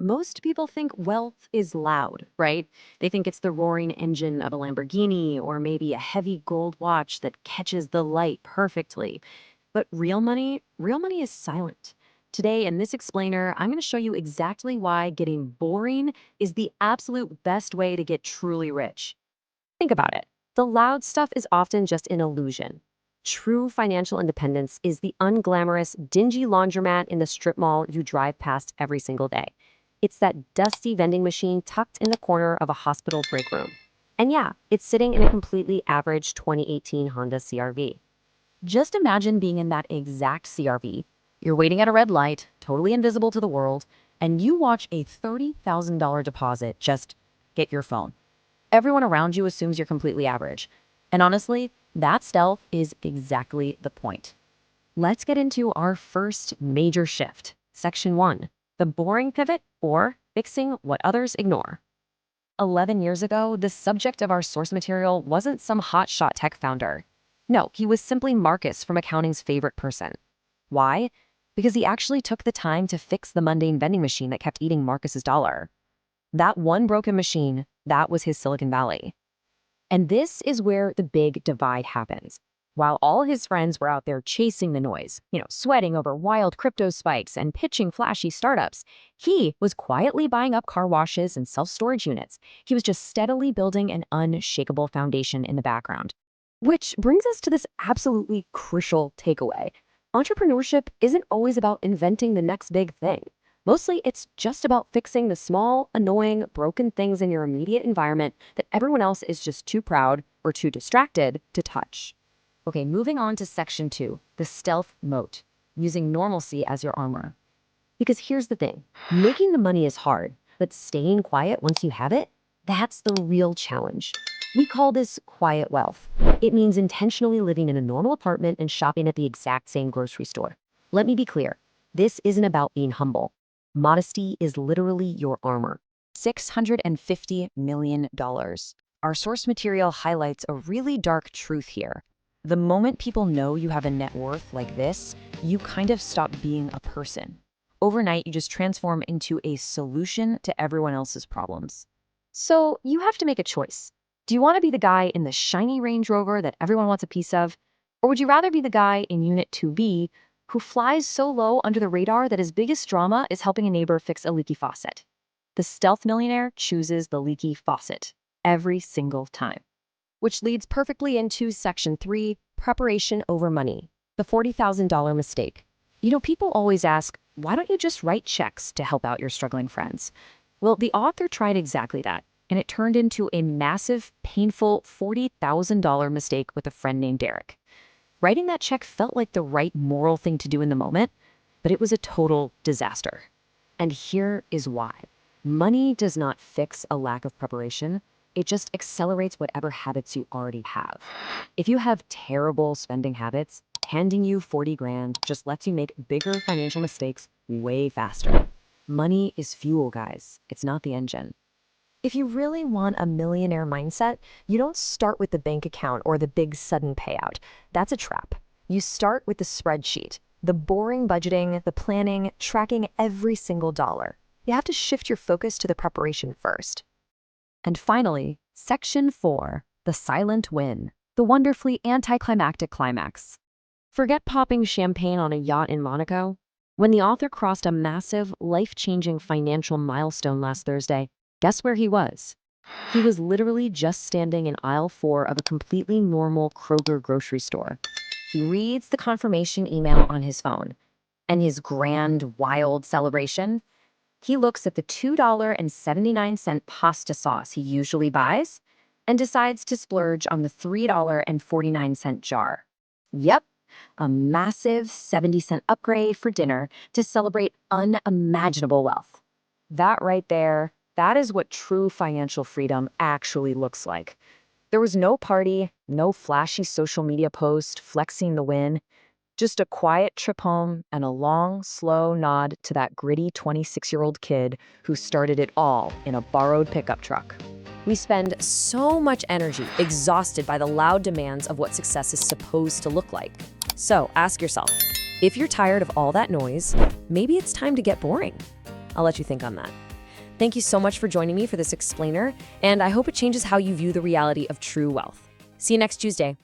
Most people think wealth is loud, right? They think it's the roaring engine of a Lamborghini or maybe a heavy gold watch that catches the light perfectly. But real money is silent. Today in this explainer, I'm going to show you exactly why getting boring is the absolute best way to get truly rich. Think about it. The loud stuff is often just an illusion. True financial independence is the unglamorous, dingy laundromat in the strip mall you drive past every single day. It's that dusty vending machine tucked in the corner of a hospital break room. And yeah, it's sitting in a completely average 2018 Honda CRV. Just imagine being in that exact CRV. You're waiting at a red light, totally invisible to the world, and you watch a $30,000 deposit just hit your phone. Everyone around you assumes you're completely average. And honestly, that stealth is exactly the point. Let's get into our first major shift. Section 1, the boring pivot or fixing what others ignore. 11 years ago, the subject of our source material wasn't some hotshot tech founder. No, he was simply Marcus from accounting's favorite person. Why? Because he actually took the time to fix the mundane vending machine that kept eating Marcus's dollar. That one broken machine, that was his Silicon Valley. And this is where the big divide happens. While all his friends were out there chasing the noise, sweating over wild crypto spikes and pitching flashy startups, he was quietly buying up car washes and self-storage units. He was just steadily building an unshakable foundation in the background. Which brings us to this absolutely crucial takeaway. Entrepreneurship isn't always about inventing the next big thing. Mostly, it's just about fixing the small, annoying, broken things in your immediate environment that everyone else is just too proud or too distracted to touch. Okay, moving on to section 2, the stealth moat, using normalcy as your armor. Because here's the thing, making the money is hard, but staying quiet once you have it, that's the real challenge. We call this quiet wealth. It means intentionally living in a normal apartment and shopping at the exact same grocery store. Let me be clear, this isn't about being humble. Modesty is literally your armor. $650 million. Our source material highlights a really dark truth here. The moment people know you have a net worth like this, you kind of stop being a person. Overnight, you just transform into a solution to everyone else's problems. So you have to make a choice. Do you want to be the guy in the shiny Range Rover that everyone wants a piece of? Or would you rather be the guy in Unit 2B who flies so low under the radar that his biggest drama is helping a neighbor fix a leaky faucet? The stealth millionaire chooses the leaky faucet every single time. Which leads perfectly into section 3, preparation over money, the $40,000 mistake. People always ask, why don't you just write checks to help out your struggling friends? Well, the author tried exactly that, and it turned into a massive, painful $40,000 mistake with a friend named Derek. Writing that check felt like the right moral thing to do in the moment, but it was a total disaster. And here is why. Money does not fix a lack of preparation. It just accelerates whatever habits you already have. If you have terrible spending habits, handing you 40 grand just lets you make bigger financial mistakes way faster. Money is fuel, guys. It's not the engine. If you really want a millionaire mindset, you don't start with the bank account or the big sudden payout. That's a trap. You start with the spreadsheet, the boring budgeting, the planning, tracking every single dollar. You have to shift your focus to the preparation first. And finally, section 4, the silent win, the wonderfully anticlimactic climax. Forget popping champagne on a yacht in Monaco. When the author crossed a massive, life-changing financial milestone last Thursday, guess where he was? He was literally just standing in aisle 4 of a completely normal Kroger grocery store. He reads the confirmation email on his phone. And his grand, wild celebration? He looks at the $2.79 pasta sauce he usually buys and decides to splurge on the $3.49 jar. Yep, a massive 70-cent upgrade for dinner to celebrate unimaginable wealth. That right there, that is what true financial freedom actually looks like. There was no party, no flashy social media post flexing the win, just a quiet trip home and a long, slow nod to that gritty 26-year-old kid who started it all in a borrowed pickup truck. We spend so much energy exhausted by the loud demands of what success is supposed to look like. So ask yourself, if you're tired of all that noise, maybe it's time to get boring. I'll let you think on that. Thank you so much for joining me for this explainer, and I hope it changes how you view the reality of true wealth. See you next Tuesday.